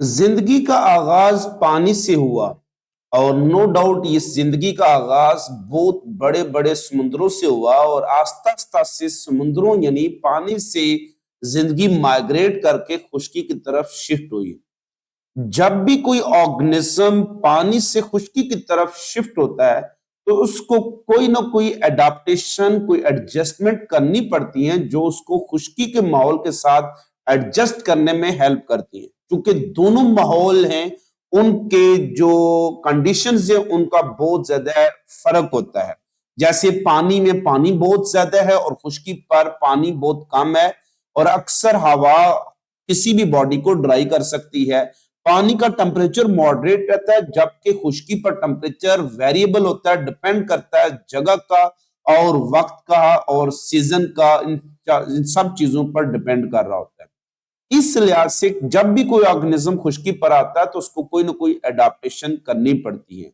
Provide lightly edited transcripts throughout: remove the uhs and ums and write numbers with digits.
जिंदगी का आगाज पानी से हुआ और नो डाउट ये जिंदगी का आगाज बहुत बड़े बड़े समुद्रों से हुआ और आस्ता आस्ता से समुद्रों यानी पानी से जिंदगी माइग्रेट करके खुश्की की तरफ शिफ्ट हुई। जब भी कोई ऑर्गेनिज्म पानी से खुश्की की तरफ शिफ्ट होता है तो उसको कोई ना कोई एडाप्टेशन, कोई एडजस्टमेंट करनी पड़ती है जो उसको खुश्की के माहौल के साथ एडजस्ट करने में हेल्प करती है। क्योंकि दोनों माहौल हैं, उनके जो कंडीशंस है उनका बहुत ज्यादा फर्क होता है। जैसे पानी में पानी बहुत ज्यादा है और खुश्की पर पानी बहुत कम है, और अक्सर हवा किसी भी बॉडी को ड्राई कर सकती है। पानी का टेम्परेचर मॉडरेट रहता है जबकि खुश्की पर टेम्परेचर वेरिएबल होता है, डिपेंड करता है जगह का और वक्त का और सीजन का, इन सब चीजों पर डिपेंड कर रहा होता है। इस लिहाज से जब भी कोई ऑर्गेनिज्म खुश्की पर आता है तो उसको कोई ना कोई एडाप्टेशन करनी पड़ती है।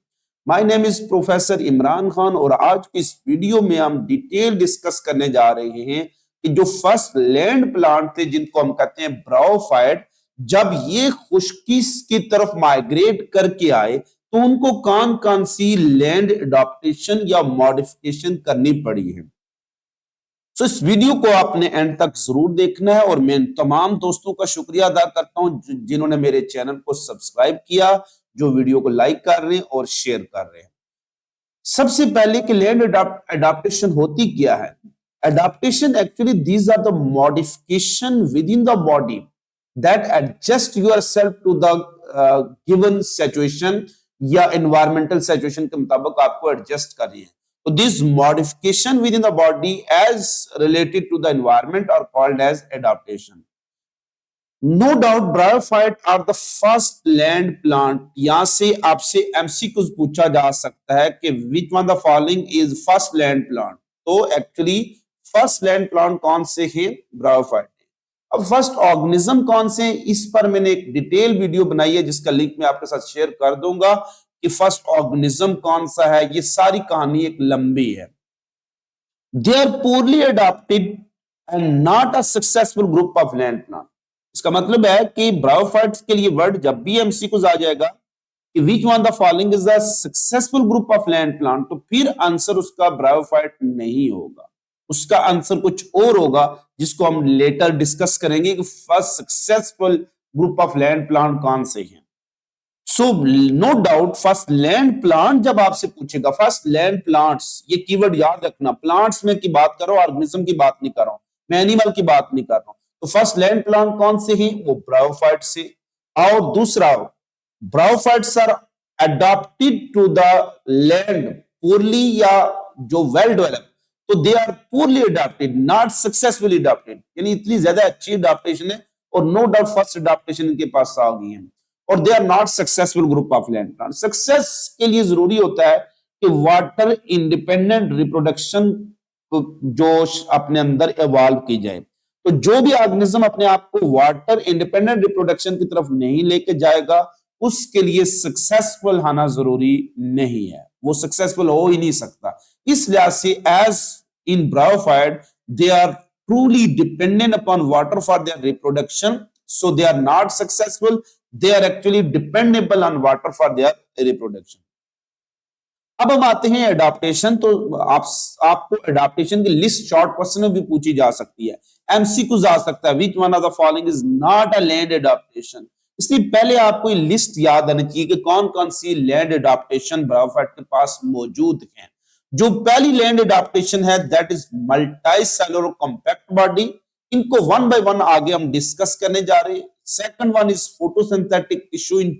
My name is professor Imran Khan और आज की इस वीडियो में हम डिटेल डिस्कस करने जा रहे हैं कि जो फर्स्ट लैंड प्लांट थे जिनको हम कहते हैं ब्रायोफाइट, जब ये खुश्की की तरफ माइग्रेट करके आए तो उनको कौन कौन सी लैंड एडाप्टेशन या मॉडिफिकेशन करनी पड़ी है। तो इस वीडियो को आपने एंड तक जरूर देखना है और मैं तमाम दोस्तों का शुक्रिया अदा करता हूं जिन्होंने मेरे चैनल को सब्सक्राइब किया, जो वीडियो को लाइक कर रहे हैं और शेयर कर रहे हैं। सबसे पहले कि लैंड एडाप्टेशन होती क्या है। Adaptation actually these are the modification within the body that adjust yourself to the given situation या एनवायरमेंटल सिचुएशन के मुताबिक आपको एडजस्ट करनी है। So these modification within the body as related to the environment are called as adaptation. No doubt bryophyte are the first land plant. यहां से आपसे MCQs पूछा जा सकता है कि which one the following is first land plant. तो actually first land plant कौन से है? ब्रायोफाइट। अब फर्स्ट ऑर्गेनिज्म कौन से हैं, इस पर मैंने एक डिटेल वीडियो बनाई है जिसका लिंक मैं आपके साथ शेयर कर दूंगा कि फर्स्ट ऑर्गेनिज्म कौन सा है। ये सारी कहानी एक लंबी है। They are poorly adapted and not a successful group of land plant. इसका मतलब है कि ब्रायोफाइट्स के लिए वर्ड जब भी एमसीक्यूज आ जाएगा कि which one the following is a successful group of land plant, तो फिर आंसर उसका ब्रायोफाइट नहीं होगा, उसका आंसर कुछ और होगा जिसको हम लेटर डिस्कस करेंगे कि first successful group of land plant कौन से हैं। So no doubt first land plant जब आपसे पूछेगा, फर्स्ट लैंड प्लांट्स, ये कीवर्ड याद रखना, प्लांट्स में की बात करो, ऑर्गेनिज्म की बात नहीं कर रहा हूं मैं, एनिमल की बात नहीं कर रहा हूं। तो फर्स्ट लैंड प्लांट कौन से हैं? वो ब्रायोफाइट से। और दूसरा, bryophytes are adapted to the land poorly या जो वेल डेवलप्ड, तो they are poorly adapted not successfully adapted, यानी इतनी ज्यादा अच्छी अडॉप्टेशन है और नो डाउट फर्स्ट अडॉप्टेशन इनके पास आ गई है और they are not successful group of land plant. Success के लिए जरूरी होता है कि वाटर इंडिपेंडेंट रिप्रोडक्शन जो अपने अंदर इवॉल्व की जाए। तो जो भी ऑर्गेनिज्म अपने आप को वाटर इंडिपेंडेंट रिप्रोडक्शन की तरफ नहीं लेके जाएगा उसके लिए सक्सेसफुल होना जरूरी नहीं है, वो सक्सेसफुल हो ही नहीं सकता। इस लिहाज से as in bryophyte they are truly dependent upon water for their reproduction, so they are not successful, they are actually dependable on water for their reproduction. अब हम आते हैं एडाप्टेशन। तो आपको एडाप्टेशन की लिस्ट शॉर्ट क्वेश्चन में भी पूछी जा सकती है, एमसीक्यूज आ सकता है, which one of the following is not a land adaptation. इसलिए पहले आपको ये लिस्ट याद आनी चाहिए कि कौन कौन सी लैंड एडाप्टेशन ब्रायोफाइट के पास मौजूद हैं। जो पहली लैंड एडाप्टेशन है that is multi cellular compact body. इनको वन बाय वन आगे हम डिस्कस करने जा रहे हैं। Second one is photosynthetic tissue in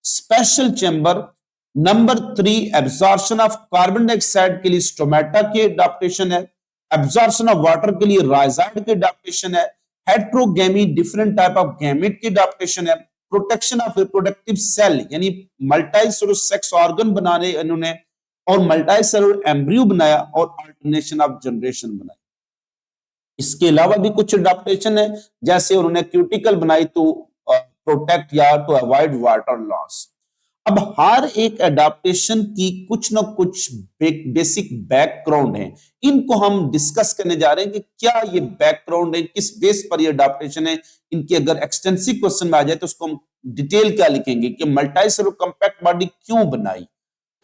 special chamber. Number 3 absorption of carbon dioxide के लिए स्टोमेटा की एडाप्टेशन है। एब्जॉर्प्शन ऑफ वाटर के लिए राइजाइड की एडाप्टेशन है। हेट्रोगेमी डिफरेंट टाइप ऑफ गैमेट की एडाप्टेशन है। प्रोटेक्शन ऑफ रिप्रोडक्टिव सेल यानी मल्टी सेलुलर सेक्स ऑर्गन बनाने इन्होंने और मल्टी सेलुलर एम्ब्रियो बनाया और अल्टरनेशन ऑफ जनरेशन बनाई। इसके अलावा भी कुछ एडाप्टेशन है, जैसे उन्होंने क्यूटिकल बनाई टू प्रोटेक्ट या टू अवॉइड वाटर लॉस। अब हर एक एडाप्टेशन की कुछ ना कुछ बेसिक बैकग्राउंड है, इनको हम डिस्कस करने जा रहे हैं कि क्या ये बैकग्राउंड है, किस बेस पर ये एडाप्टेशन है। इनकी अगर एक्सटेंसिव क्वेश्चन में आ जाए तो उसको हम डिटेल क्या लिखेंगे कि मल्टीसेलुलर कॉम्पैक्ट बॉडी क्यों बनाई।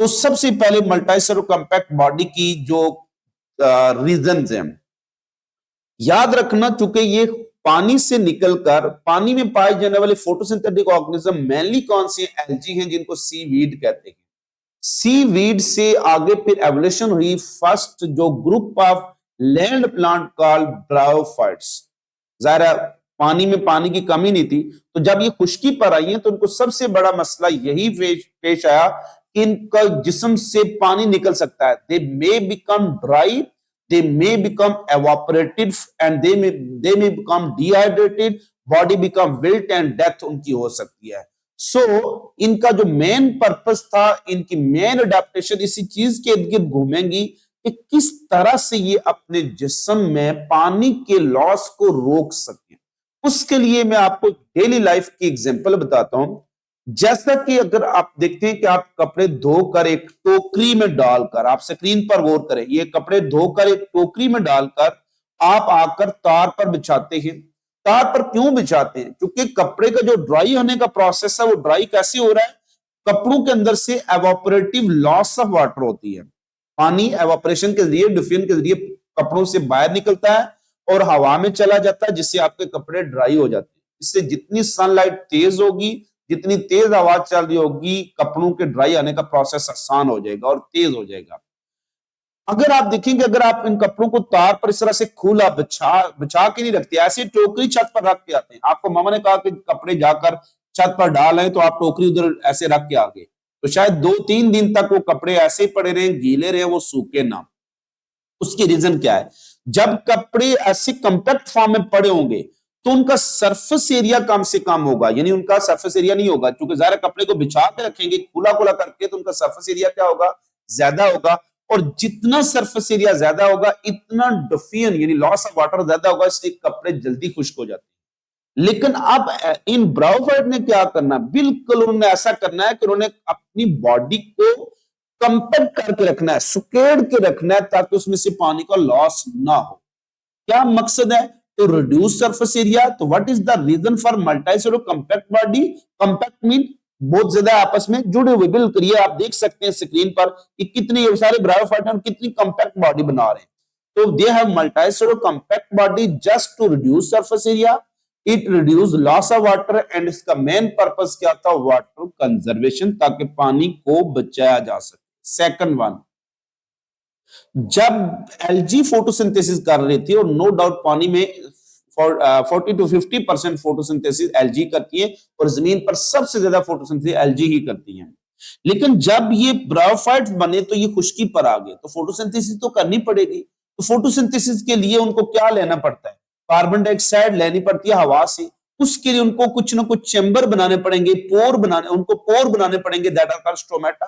तो सबसे पहले मल्टीसेलुलर कॉम्पैक्ट बॉडी की जो रीजंस हैं, याद रखना, चूंकि ये पानी से निकलकर पानी में पाए जाने वाले फोटोसिंथेटिक ऑर्गेनिज्म मेनली कौन से एल्गी हैं, जिनको सीवीड कहते हैं। सीवीड से आगे फिर एवोल्यूशन हुई फर्स्ट जो group of land plant called bryophytes. जाहिर है पानी में पानी की कमी नहीं थी, तो जब ये खुश्की पर आई है तो उनको सबसे बड़ा मसला यही पेश आया कि इनका जिस्म से पानी निकल सकता है। They may become dry, they may become evaporated and they may become dehydrated, body become wilt and death उनकी हो सकती है। सो इनका जो मेन पर्पस था, इनकी मेन अडेप्टेशन इसी चीज के इर्द गिर्द घूमेंगी कि किस तरह से ये अपने जिस्म में पानी के लॉस को रोक सके। उसके लिए मैं आपको डेली लाइफ की एग्जांपल बताता हूं। जैसा कि अगर आप देखते हैं कि आप कपड़े धोकर एक टोकरी में डालकर, आप स्क्रीन पर गौर करें, ये कपड़े धोकर एक टोकरी में डालकर आप आकर तार पर बिछाते हैं। तार पर क्यों बिछाते हैं? क्योंकि कपड़े का जो ड्राई होने का प्रोसेस है वो ड्राई कैसे हो रहा है? कपड़ों के अंदर से एवापोरेटिव लॉस ऑफ वाटर होती है। पानी एवापोरेशन के जरिए, डिफ्यूजन के जरिए कपड़ों से बाहर निकलता है और हवा में चला जाता है, जिससे आपके कपड़े ड्राई हो जाते हैं। इससे जितनी सनलाइट तेज होगी, जितनी तेज आवाज चल रही होगी, कपड़ों के ड्राई आने का प्रोसेस आसान हो जाएगा और तेज हो जाएगा। अगर आप देखेंगे, अगर आप इन कपड़ों को तार पर इस तरह से खुला बिछा के नहीं रखते, ऐसे टोकरी छत पर रख के आते हैं। आपको मामा ने कहा कि कपड़े जाकर छत पर डाल हैं, तो आप टोकरी उधर ऐसे रख के आ गए, तो शायद 2-3 दिन तक वो कपड़े ऐसे ही पड़े रहे, गीले रहे, वो सूखे ना। उसकी रीजन क्या है? जब कपड़े ऐसे कंपैक्ट फॉर्म में पड़े होंगे तो उनका सरफेस एरिया कम से कम होगा, यानी उनका सरफेस एरिया नहीं होगा, क्योंकि ज़ाहिर कपड़े को बिछा के रखेंगे खुला खुला करके, तो उनका सरफेस एरिया क्या होगा? ज्यादा होगा। और जितना सरफेस एरिया ज्यादा होगा, इतना डिफ्यूजन यानी लॉस ऑफ वाटर ज्यादा होगा, इसलिए कपड़े जल्दी खुश्क हो जाते हैं। लेकिन अब इन ब्रायोफाइट ने क्या करना? बिल्कुल उन्होंने ऐसा करना है कि उन्होंने अपनी बॉडी को कंपैक्ट करके रखना है, सुकेड़ के रखना है, ताकि उसमें से पानी का लॉस ना हो। क्या मकसद है? तो रिड्यूस सरफेस एरिया। तो what is the reason for multicellular compact body? Compact mean बहुत ज्यादा आपस में जुड़े हुए। बिल्कुल ये आप देख सकते हैं स्क्रीन पर कि कितने सारे ब्रायोफाइट और कितनी कंपैक्ट बॉडी बना रहे हैं। तो they have multicellular compact body just to reduce surface area, it reduce loss of water, and इसका मेन पर्पस क्या था? वाटर कंजर्वेशन, ताकि पानी को बचाया जा सके। सेकंड वन, जब एलजी फोटोसिंथेसिस कर रही थी, और नो डाउट पानी में 40 to 50% फोटोसिंथेसिस एलजी करती है, और जमीन पर सबसे ज्यादा फोटोसिंथेसिस एलजी ही करती है। लेकिन जब ये ब्रायोफाइट्स बने तो ये खुश्की पर आ गए, तो फोटोसिंथेसिस तो करनी पड़ेगी। तो फोटोसिंथेसिस के लिए उनको क्या लेना पड़ता है? कार्बन डाइऑक्साइड लेनी पड़ती है हवा से। उसके लिए उनको कुछ ना कुछ चेंबर बनाने पड़ेंगे, उनको पोर बनाने पड़ेंगे, दैट आर कॉल्ड स्टोमेटा।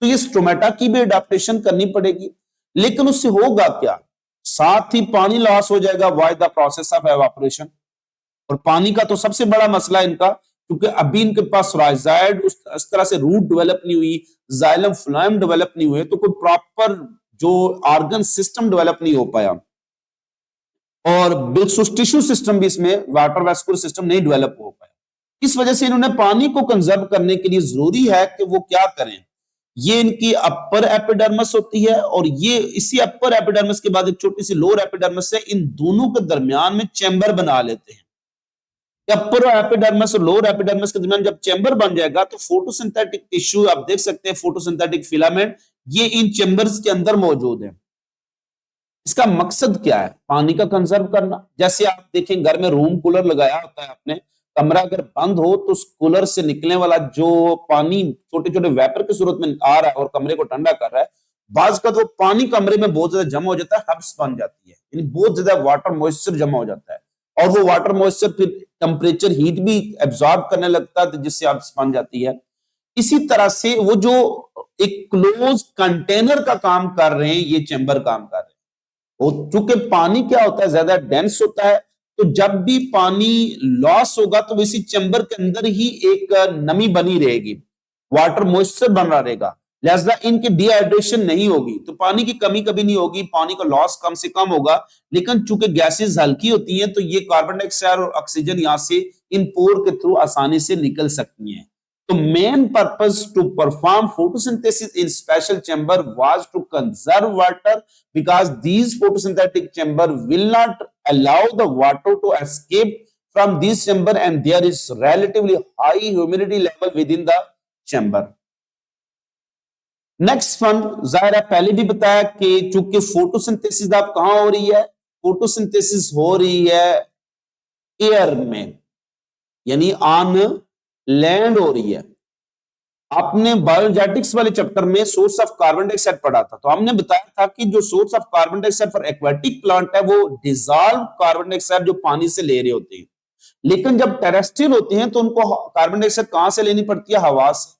तो ये स्टोमेटा की भी अडेप्टेशन करनी पड़ेगी। लेकिन उससे होगा क्या? साथ ही पानी लॉस हो जाएगा by the process of evaporation. और पानी का तो सबसे बड़ा मसला इनका, क्योंकि अभी इनके पास राइजाइड उस तरह से रूट डेवलप नहीं हुई, जाइलम फ्लोएम डेवलप नहीं हुए, तो कोई प्रॉपर जो ऑर्गन सिस्टम डेवलप नहीं हो पाया, और टिश्यू सिस्टम भी इसमें वाटर वेस्कुलर सिस्टम नहीं डेवलप हो पाया। इस वजह से इन्होंने पानी को कंजर्व करने के लिए जरूरी है कि वो क्या करें। ये इनकी अपर एपिडर्मिस होती है, और ये इसी अपर एपिडर्मिस के बाद एक छोटी सी लोअर एपिडर्मिस है, इन दोनों के दरमियान में चैम्बर बना लेते हैं। अपर एपिडर्मिस और लोअर एपिडर्मिस के दरमियान जब चैम्बर बन जाएगा, तो फोटोसिंथेटिक टिश्यू आप देख सकते हैं, फोटोसिंथेटिक फिलामेंट, ये इन चैम्बर्स के अंदर मौजूद है। इसका मकसद क्या है? पानी का कंजर्व करना। जैसे आप देखें घर में रूम कूलर लगाया होता है आपने, कमरा अगर बंद हो तो उस कूलर से निकलने वाला जो पानी छोटे छोटे वेपर की सूरत में आ रहा है और कमरे को ठंडा कर रहा है, बाज का तो पानी कमरे में बहुत ज्यादा जमा हो जाता है, हब्स बन जाती है, यानी बहुत ज्यादा वाटर मॉइस्चर जमा हो जाता है, और वो वाटर मॉइस्चर फिर टेम्परेचर हीट भी एब्जॉर्ब करने लगता है, जिससे हब्स बन जाती है। इसी तरह से वो जो एक क्लोज कंटेनर का काम कर रहे हैं, ये चैम्बर काम कर रहे हैं। चूंकि पानी क्या होता है? ज्यादा डेंस होता है, तो जब भी पानी लॉस होगा तो इसी चैम्बर के अंदर ही एक नमी बनी रहेगी, वाटर मॉइस्चर बना रहेगा, लिहाजा इनकी डिहाइड्रेशन नहीं होगी, तो पानी की कमी कभी नहीं होगी, पानी का लॉस कम से कम होगा। लेकिन चूंकि गैसेस हल्की होती हैं तो ये कार्बन डाइऑक्साइड और ऑक्सीजन यहां से इन पोर के थ्रू आसानी से निकल सकती हैं। तो main purpose to perform photosynthesis in special chamber was to conserve water because these photosynthetic chamber will not allow the water to escape from this chamber and there is relatively high humidity level within the chamber. Next one, जाहिर है पहले भी बताया कि चूंकि photosynthesis आप कहां हो रही है, फोटोसिंथेसिस हो रही है एयर में, यानी ऑन लैंड हो रही है। आपने बायोजेटिक्स वाले चैप्टर में सोर्स ऑफ कार्बन डाइऑक्साइड पढ़ा था, तो हमने बताया था कि जो source of carbon dioxide for aquatic plant है वो डिजॉल्व कार्बन डाइऑक्साइड जो पानी से ले रहे होते हैं, लेकिन जब टेरेस्ट्रियल होते हैं तो उनको कार्बन डाइऑक्साइड कहां से लेनी पड़ती है, हवा से।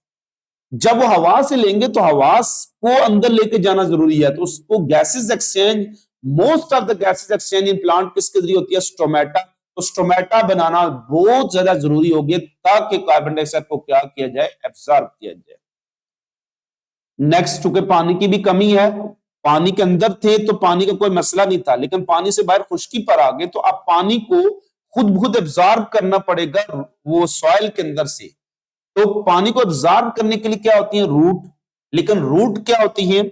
जब वो हवा से लेंगे तो हवा को अंदर लेके जाना जरूरी है, तो उसको gases exchange, most of the gases exchange in plant किसके जरिए होती है, स्टोमेटा। तो स्टोमेटा बनाना बहुत ज्यादा जरूरी हो गया ताकि कार्बन डाइऑक्साइड को क्या किया जाए, एब्जॉर्ब किया जाए। नेक्स्ट, चूंकि पानी की भी कमी है, पानी के अंदर थे तो पानी का कोई मसला नहीं था, लेकिन पानी से बाहर खुश्की पर आ गए तो अब पानी को खुद एब्जॉर्ब करना पड़ेगा वो सॉइल के अंदर से। तो पानी को एब्जॉर्ब करने के लिए क्या होती है, रूट। लेकिन रूट क्या होती है,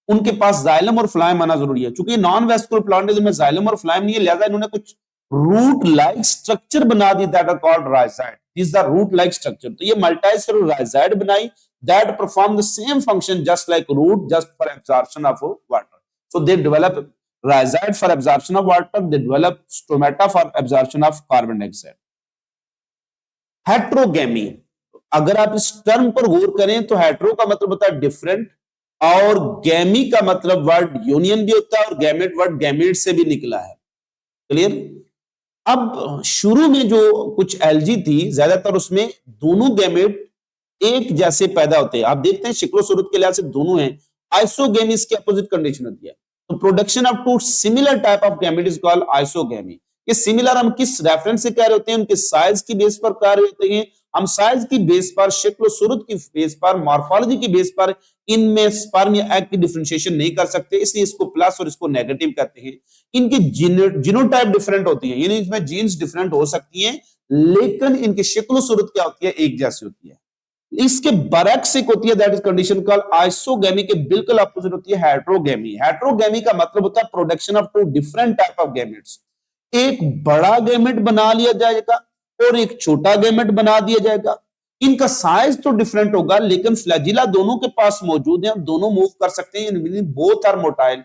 उनके पास जाइलम और फ्लाइम आना जरूरी है। चूंकि नॉन वेस्कुलर प्लांट है, जाइलम और फ्लाइम नहीं है, लिहाजा इन्होंने कुछ रूट लाइक स्ट्रक्चर बना दी, that are called rhizoid. This are root like structure. तो ये मल्टीसेलुलर राइजाइड बनाई that perform the same function just like root, just for absorption of water. So they develop rhizoid for absorption of water, they develop stomata for absorption of carbon dioxide. हेट्रोगेमी, अगर आप इस term पर गौर करें तो hetero का मतलब होता है डिफरेंट, और गैमी का मतलब वर्ड यूनियन भी होता है, और गैमेट वर्ड गैमेट से भी निकला है। क्लियर? अब शुरू में जो कुछ एल्गी थी, ज्यादातर उसमें दोनों गैमेट एक जैसे पैदा होते हैं। आप देखते हैं शिक्लोसुरुत के लिहाज से दोनों हैं, आइसोगेमी इसकी अपोजिट कंडीशन होती है। तो production of two similar type of gamete is called isogamy. ये सिमिलर हम किस रेफरेंस से कह रहे होते हैं, उनके साइज की बेस पर कह रहे होते हैं। हम साइज की बेस पर, शिक्लोसुरुत की बेस पर, मॉर्फोलॉजी की बेस पर इनमें स्पर्म या एग की डिफरेंशिएशन नहीं कर सकते, इसलिए इसको प्लस और इसको नेगेटिव कहते हैं। इनकी जीनोटाइप डिफरेंट होती है, यानी इसमें जीन्स डिफरेंट हो सकती हैं, लेकिन इनकी शिक्लोसुरुत क्या होती है, एक जैसी होती है। इसके बरक्स एक होती है, that is condition called isogamy, के बिल्कुल अपोजिट होती है हेट्रोगेमी। हेट्रोगेमी का मतलब होता है production of two different type of gametes. एक बड़ा गैमेट बना लिया जाएगा और एक छोटा गैमेट बना दिया जाएगा। इनका साइज तो डिफरेंट होगा, लेकिन फ्लैजिला दोनों के पास मौजूद है, दोनों मूव कर सकते हैं, बोथ आर मोटाइल।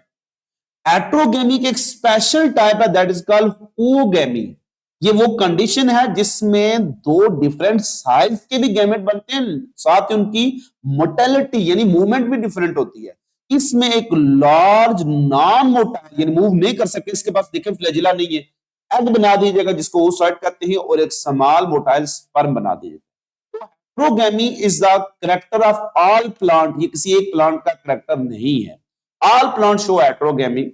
हेट्रोगेमी के एक स्पेशल टाइप है, दैट इज कॉल्ड ओगेमी। ये वो कंडीशन है जिसमें दो डिफरेंट साइज के भी गैमेट बनते हैं, साथ ही उनकी मोटेलिटी यानी मूवमेंट भी डिफरेंट होती है। इसमें एक लार्ज नॉन मोटाइल यानी मूव नहीं कर सकते, इसके पास देखें फ्लैजिला नहीं है, एग बना दीजिएगा जिसको oocyte कहते हैं, और एक स्मॉल मोटाइल स्पर्म बना दीजिएगा। Heterogamy is the character of all plant, ये किसी एक प्लांट का कैरेक्टर नहीं है। All plant show heterogamy.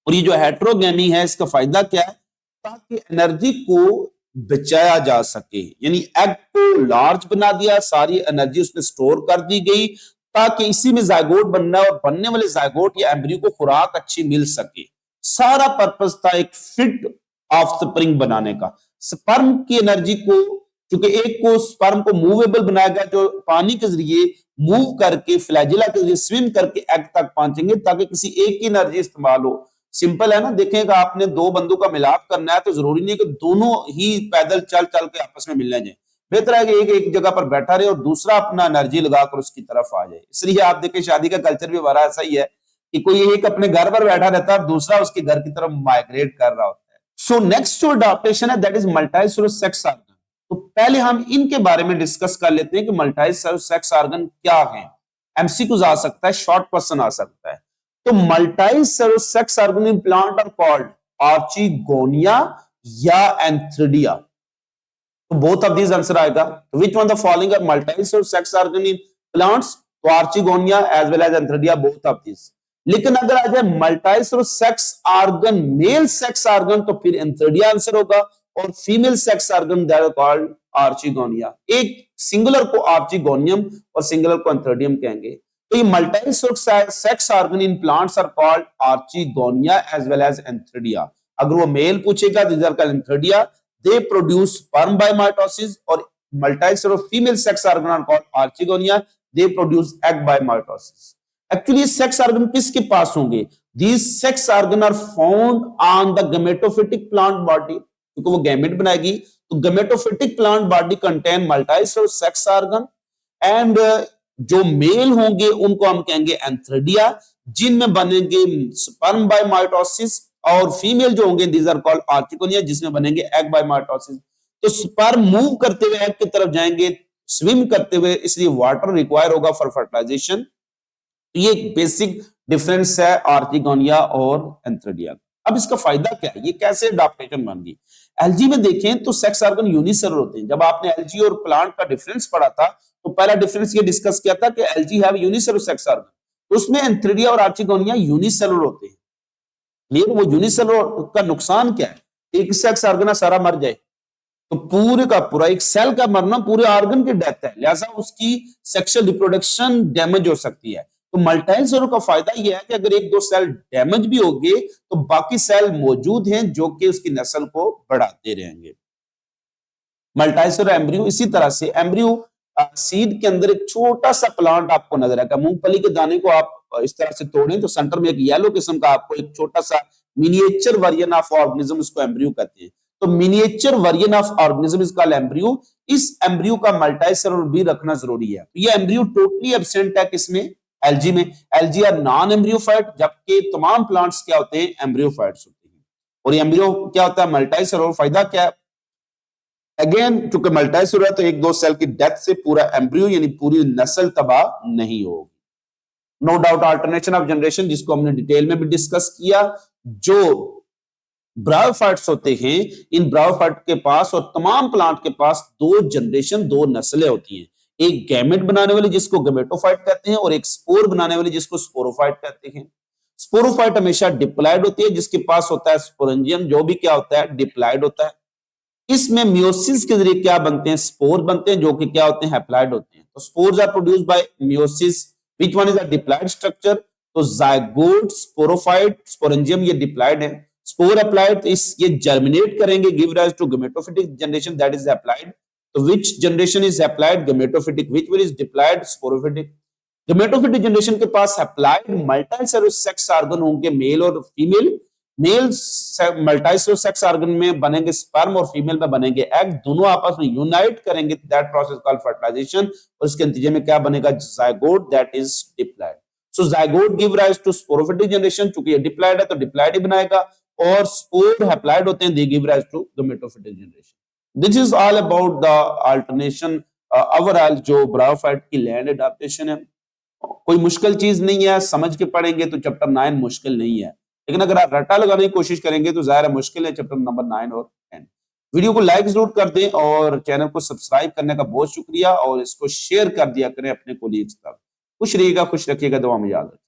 और ये जो हेट्रोगेमी है, इसका फायदा क्या है, ताकि एनर्जी को बचाया जा सके, यानी एग को लार्ज बना दिया, सारी एनर्जी उसमें स्टोर कर दी गई, ताकि इसी में जायगोट बनना और बनने वाले जायगोट या एम्ब्रियो को खुराक अच्छी मिल सके। सारा पर्पस था एक फिट ऑफस्प्रिंग बनाने का। स्पर्म की एनर्जी को, क्योंकि एक को स्पर्म को मूवेबल बनाया गया, जो पानी के जरिए मूव करके फ्लैजिला के जरिए स्विम करके एग तक पहुंचेंगे, ताकि किसी एक की एनर्जी इस्तेमाल हो। सिंपल है ना, देखेगा आपने दो बंदों का मिलाप करना है तो जरूरी नहीं कि दोनों ही पैदल चल चल के आपस में मिलने जाए, बेहतर है कि एक जगह पर बैठा रहे और दूसरा अपना एनर्जी लगाकर उसकी तरफ आ जाए। इसलिए आप देखें शादी का कल्चर भी हमारा ऐसा ही है कि कोई एक अपने घर पर बैठा रहता है, दूसरा उसके घर की तरफ माइग्रेट कर रहा होता है। सो नेक्स्ट जो अडॉप्टेशन है, that is multicellular sex organ. तो पहले हम इनके बारे में डिस्कस कर लेते हैं कि मल्टीसेलुलर सेक्स ऑर्गन क्या है। एमसीक्यूज आ सकता है, शॉर्ट क्वेश्चन आ सकता है। तो multicellular sex organ in plant are called archegonia या एंथ्रिडिया। तो बोथ ऑफ दीज आंसर आएगा। Which one the following are multicellular sex organ in plants? तो archegonia as well as antheridia, both of these. लेकिन अगर आ जाए multicellular sex organ male sex organ, तो फिर एंथ्रिडिया आंसर होगा, और female sex organ that are called archegonia. एक सिंगुलर को आर्चिगोनियम और सिंगुलर को एंथ्रेडियम कहेंगे। तो ये multi sex organ in plants are called archegonia as well as antheridia. अगर वो मेल पूछेगा तो these are called antheridia, they produce sperm by mitosis, और multi female sex organ are called archegonia, they produce egg by mitosis. Actually sex organ किसके पास होंगे? These sex organ are found on the gametophytic plant body, क्योंकि वो gamete बनाएगी। तो gametophytic plant body contain multicellular sex organ and जो mail होंगे उनको हम कहेंगे एंथ्रेडिया, जिनमें बनेंगे स्पर्म बाय माइटोसिस, और फीमेल जो होंगे these are called आर्चिगोनिया, जिसमें बनेंगे एग बाय माइटोसिस। तो स्पर्म मूव करते हुए एग की तरफ जाएंगे, स्विम करते हुए, इसलिए वाटर रिक्वायर होगा फॉर फर्टिलाइजेशन। ये बेसिक डिफरेंस है आर्चिगोनिया और एंथ्रेडिया। अब इसका फायदा क्या है, ये कैसे अडॉप्टेशन बन गई? एलजी में देखें तो सेक्स ऑर्गन यूनिसेलुलर होते हैं। जब आपने एलजी और प्लांट का डिफरेंस पढ़ा था तो पहला डिफरेंस ये डिस्कस किया था कि LG have unicellular sex organ, तो उसमें एंथ्रेडिया और आर्चिगोनिया यूनिसेलुलर होते हैं। क्लियर? वो यूनिसेलुलर का नुकसान क्या है? एक सेक्स ऑर्गन सारा मर जाए तो पूरे का पूरा एक सेल का मरना पूरे ऑर्गन की डेथ है, लिहाजा उसकी सेक्सुअल रिप्रोडक्शन डैमेज हो सकती है। तो मल्टीसेलुलर का फायदा यह है कि अगर एक दो सेल डैमेज भी होंगे तो बाकी सेल मौजूद हैं जो कि उसकी नस्ल को बढ़ाते रहेंगे। मल्टीसेलुलर एम्ब्रियो, इसी तरह से एम्ब्रियो सीड के अंदर एक छोटा सा प्लांट आपको नजर आएगा। मूंगफली के दाने को आप इस तरह से तोड़ें तो सेंटर में एक येलो किस्म का आपको एक छोटा सा मिनिएचर वर्जन ऑफ ऑर्गेनिज्म, इसको एम्ब्रियो कहते हैं। तो miniature version of organism is called embryo. इस एम्ब्रियो का मल्टीसेलुलर भी रखना जरूरी है। ये एम्ब्रियो टोटली एब्सेंट है किसमें? एलजी में। एलजी आर नॉन एम्ब्रियोफाइट, जबकि तमाम प्लांट्स क्या होते हैं? एम्ब्रियोफाइट्स होते हैं। और ये एम्ब्रियो क्या होता है? मल्टीसेलुलर। फायदा क्या है? अगेन चूंकि मल्टीसेलुलर है तो एक दो सेल की डेथ से पूरा एम्ब्रियो यानी पूरी नस्ल तबाह नहीं होगी। No doubt alternation of generation, जिसको हमने डिटेल में भी डिस्कस किया। जो ब्रायोफाइट्स होते हैं, इन ब्रायोफाइट के पास और तमाम प्लांट के पास दो जनरेशन, दो नस्लें होती हैं। एक गैमेट बनाने वाली जिसको गैमेटोफाइट कहते हैं, और एक स्पोर बनाने वाली जिसको स्पोरोफाइट कहते हैं। स्पोरोफाइट हमेशा डिप्लॉयड होती है, जिसके पास होता है स्पोरेंजियम, जो भी क्या होता है? डिप्लॉयड होता है। इसमें मियोसिस के जरिए क्या बनते हैं? स्पोर बनते हैं, जो कि क्या होते हैं? हैप्लॉयड होते हैं। तो spores are produced by meiosis, which one is a diploid structure. तो जायगोट, स्पोरोफाइट, स्पोरेंजियम ये डिप्लॉयड है। स्पोर अप्लाइड, ये जर्मिनेट करेंगे, give rise to gametophytic generation, that is applied. तो which generation is applied? Gametophytic. Which one is diploid? Sporophytic. Gametophytic generation के पास applied multicellular sex organ होंगे, male और female. Male multicellular sex organ में बनेंगे sperm और female में बनेंगे एग, दोनों आपस में यूनाइट करेंगे, दैट प्रोसेस कॉल्ड फर्टिलाइजेशन। और इसके नतीजे में क्या बनेगा? Zygote, that is diploid. So zygote give rise to sporophytic generation, चूंकि ये डिप्लॉयड है तो डिप्लॉयड ही बनाएगा, और स्पोर हैप्लॉयड होते हैं, they give rise to gametophytic generation. This is all about the alternation overall जो ब्रायोफाइट की लैंड एडाप्टेशन है। कोई मुश्किल चीज नहीं है, समझ के पढ़ेंगे तो चैप्टर 9 मुश्किल नहीं है, लेकिन अगर आप रट्टा लगाने की कोशिश करेंगे तो जाहिर है मुश्किल है चैप्टर नंबर 9 और 10। वीडियो को लाइक जरूर कर दें और चैनल को सब्सक्राइब करने का बहुत शुक्रिया, और इसको शेयर कर दिया करें अपने कोलीग्स तक। खुश रहिएगा, खुश रखिएगा, दुआ में याद रखिएगा।